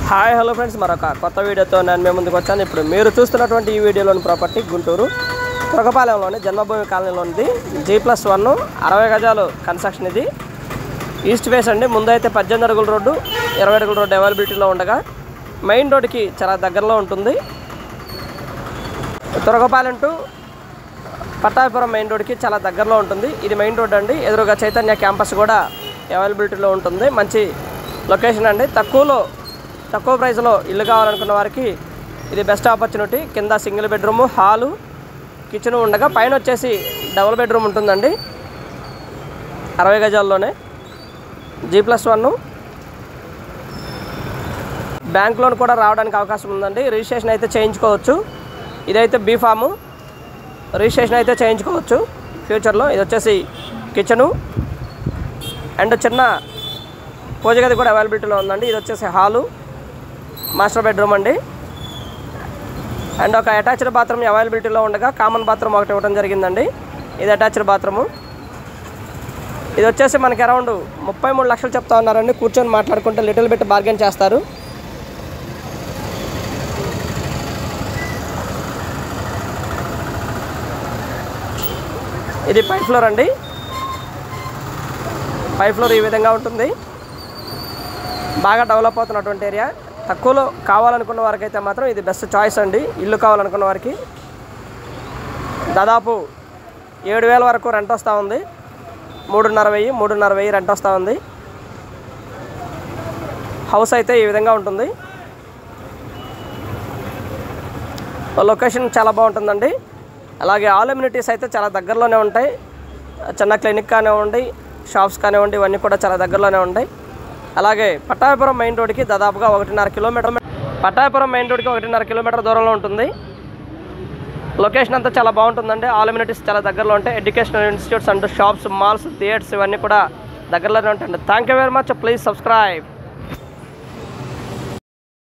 Hi hello friends, మరొక కొత్త వీడియోతో నేను మీ ముందుకు వచ్చాను. ఇప్పుడు మీరు చూస్తున్నటువంటి ఈ వీడియోలోని ప్రాపర్టీ గుంటూరు తురకపాలెంలోని జన్మభూమి కాలనీలోనిది G+1 60 గజాలు కన్స్ట్రక్షన్. ఇది ఈస్ట్ ఫేస్ అండి. ముందైతే 18 అడుగుల రోడ్డు, 20 అడుగుల రోడ్డు అవైలబిలిటీలో ఉండగా మెయిన్ రోడ్డుకి చాలా దగ్గరలో ఉంటుంది. తురకపాలెం టు పట్టాభిపురం మెయిన్ రోడ్డుకి చాలా దగ్గరలో ఉంటుంది. ఇది మెయిన్ రోడ్ అండి. ఎదురుగా చైతన్య క్యాంపస్ కూడా అవైలబిలిటీలో ఉంటుంది. మంచి లొకేషన్ అండి. తక్కువ ప్రైస్లో ఇల్లు కావాలనుకున్న వారికి ఇది బెస్ట్ ఆపర్చునిటీ. కింద సింగిల్ బెడ్రూము, హాలు, కిచెన్ ఉండగా పైన వచ్చేసి డబుల్ బెడ్రూమ్ ఉంటుందండి. 60 గజాల్లోనే G+1. బ్యాంక్ లోన్ కూడా రావడానికి అవకాశం ఉందండి. రిజిస్ట్రేషన్ అయితే చేయించుకోవచ్చు. ఇదైతే బీ ఫాము, రిజిస్ట్రేషన్ అయితే చేయించుకోవచ్చు ఫ్యూచర్లో. ఇది వచ్చేసి కిచెను అండ్ చిన్న పూజ గది కూడా అవైలబిలిటీలో ఉందండి. ఇది వచ్చేసి హాలు, మాస్టర్ బెడ్రూమ్ అండి. అండ్ ఒక అటాచ్డ్ బాత్రూమ్ అవైలబిలిటీలో ఉండగా కామన్ బాత్రూమ్ ఒకటి ఇవ్వడం జరిగిందండి. ఇది అటాచ్డ్ బాత్రూము. ఇది వచ్చేసి మనకి అరౌండ్ 33 లక్షలు చెప్తా ఉన్నారండి. కూర్చొని మాట్లాడుకుంటే లిటిల్ బిట్ బార్గెన్ చేస్తారు. ఇది పై ఫ్లోర్ అండి. పై ఫ్లోర్ ఈ విధంగా ఉంటుంది. బాగా డెవలప్ అవుతున్నటువంటి ఏరియా. తక్కువలో కావాలనుకున్న వారికి అయితే మాత్రం ఇది బెస్ట్ చాయిస్ అండి. ఇల్లు కావాలనుకున్న వారికి దాదాపు 7,000 వరకు రెంట్ వస్తూ ఉంది. 3,500 రెంట్ వస్తూ ఉంది. హౌస్ అయితే ఈ విధంగా ఉంటుంది. లొకేషన్ చాలా బాగుంటుందండి. అలాగే ఆల్ అమ్యూనిటీస్ అయితే చాలా దగ్గరలోనే ఉంటాయి. చిన్న క్లినిక్ కానివ్వండి, షాప్స్ కానివ్వండి, ఇవన్నీ కూడా చాలా దగ్గరలోనే ఉంటాయి. అలాగే పట్టాభిపురం మెయిన్ రోడ్కి దాదాపుగా 1.5 కిలోమీటర్, పట్టాభిపురం మెయిన్ రోడ్కి 1.5 కిలోమీటర్ దూరంలో ఉంటుంది. లొకేషన్ అంతా చాలా బాగుంటుందండి. ఆల్ అమ్యూనిటీస్ చాలా దగ్గరలో ఉంటాయి. Educational institutes and shops, malls, theatres ఇవన్నీ కూడా దగ్గరలోనే ఉంటాయండి. Thank you very much. Please subscribe.